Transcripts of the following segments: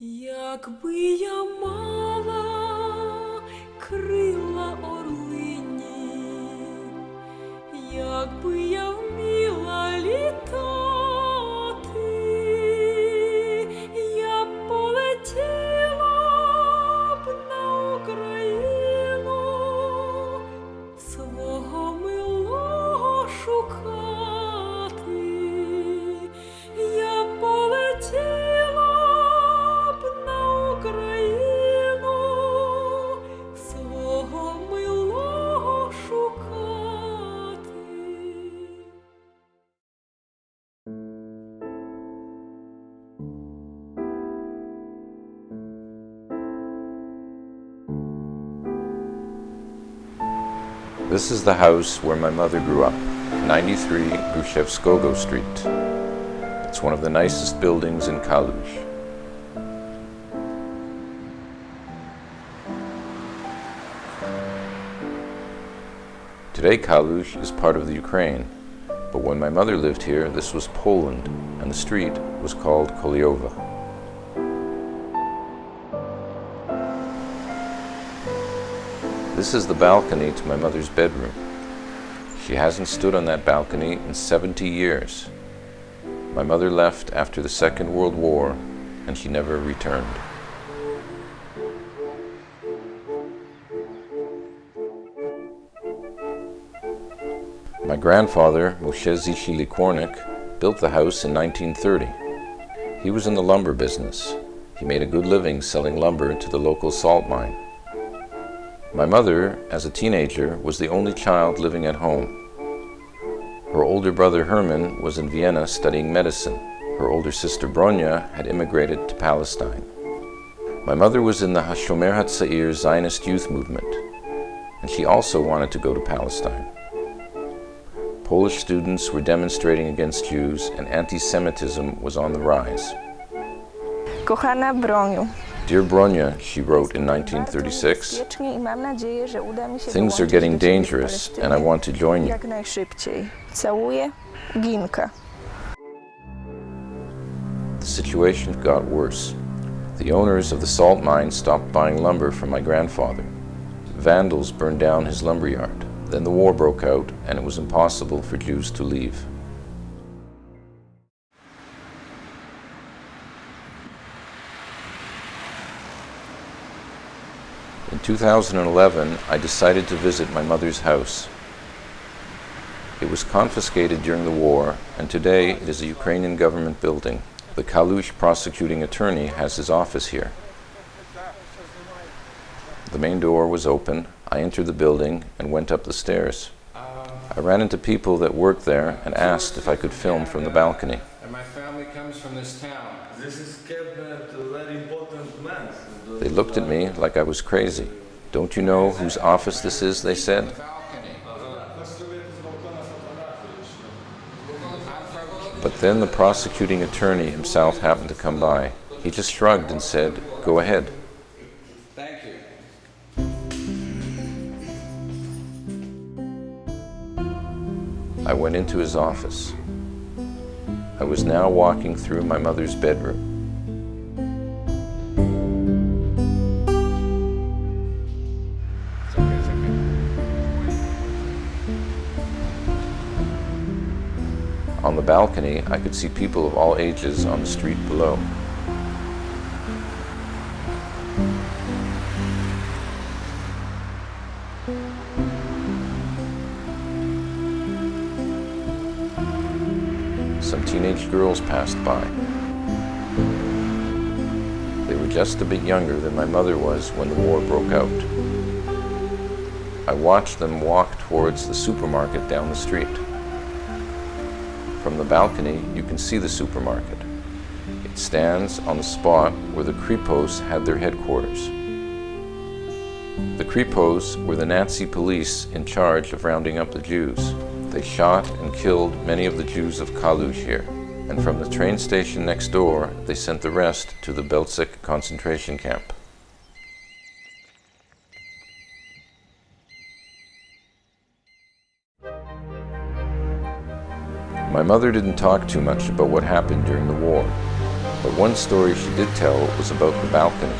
Якби я мала крила орлині, якби я вміла літати, я б полетіла б на Україну свого милого шукати, я б полетіла Україну свого милого шукати. This is the house where my mother grew up, 93 Gruszewskogo Street. It's one of the nicest buildings in Kalusz. Today Kalusz is part of the Ukraine, but when my mother lived here, this was Poland, and the street was called Koliowa. This is the balcony to my mother's bedroom. She hasn't stood on that balcony in 70 years. My mother left after the Second World War, and she never returned. My grandfather, Moshe Likornik, built the house in 1930. He was in the lumber business. He made a good living selling lumber to the local salt mine. My mother, as a teenager, was the only child living at home. Her older brother Herman was in Vienna studying medicine. Her older sister Bronya had immigrated to Palestine. My mother was in the Hashomer HaTzair Zionist youth movement, and she also wanted to go to Palestine. Polish students were demonstrating against Jews, and anti-Semitism was on the rise. Kochana Broniu. Dear Bronya, she wrote in 1936, things are getting dangerous and I want to join you. Jak najszybciej. Całuję, Ginka. The situation got worse. The owners of the salt mine stopped buying lumber from my grandfather. Vandals burned down his lumberyard. Then the war broke out and it was impossible for Jews to leave. In 2011, I decided to visit my mother's house. It was confiscated during the war, and today it is a Ukrainian government building. The Kalusz prosecuting attorney has his office here. The main door was open. I entered the building and went up the stairs. I ran into people that worked there and asked if I could film from the balcony. And my family comes from this town. This is cabinet, a very important man. They looked at me like I was crazy. Don't you know whose office this is, they said. But then the prosecuting attorney himself happened to come by. He just shrugged and said, "Go ahead." Thank you. I went into his office. I was now walking through my mother's bedroom. On the balcony, I could see people of all ages on the street below. Some teenage girls passed by. They were just a bit younger than my mother was when the war broke out. I watched them walk towards the supermarket down the street. From the balcony, you can see the supermarket. It stands on the spot where the Kripos had their headquarters. The Kripos were the Nazi police in charge of rounding up the Jews. They shot and killed many of the Jews of Kalusz here, and from the train station next door, they sent the rest to the Belzec concentration camp. My mother didn't talk too much about what happened during the war, But one story she did tell was about the balcony.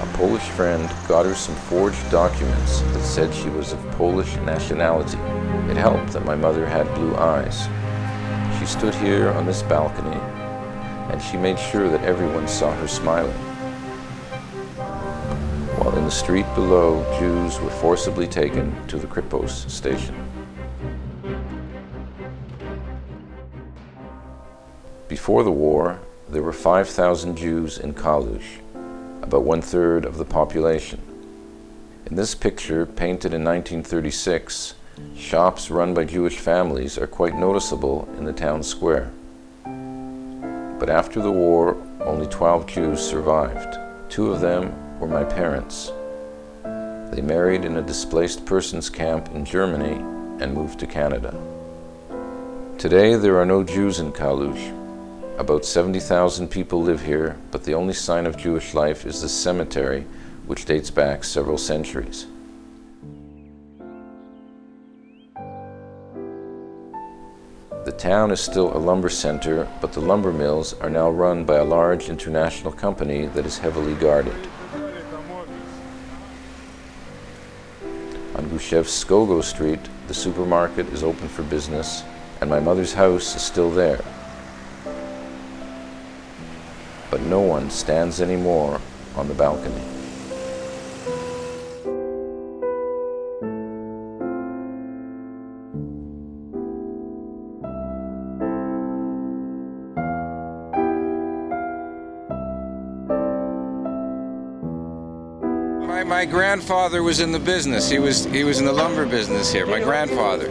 A Polish friend got her some forged documents that said she was of Polish nationality. It helped that my mother had blue eyes. She stood here on this balcony, and she made sure that everyone saw her smiling. While in the street below, Jews were forcibly taken to the Kripos station. Before the war, there were 5,000 Jews in Kalusz, about 1/3 of the population. In this picture, painted in 1936, shops run by Jewish families are quite noticeable in the town square. But after the war, only 12 Jews survived. 2 of them were my parents. They married in a displaced persons camp in Germany and moved to Canada. Today, there are no Jews in Kalusz. About 70,000 people live here, but the only sign of Jewish life is the cemetery, which dates back several centuries. The town is still a lumber center, but the lumber mills are now run by a large international company that is heavily guarded. On Gruszewskogo Street, the supermarket is open for business, and my mother's house is still there. But no one stands anymore on the balcony. My grandfather was in the business. He was in the lumber business here. My grandfather.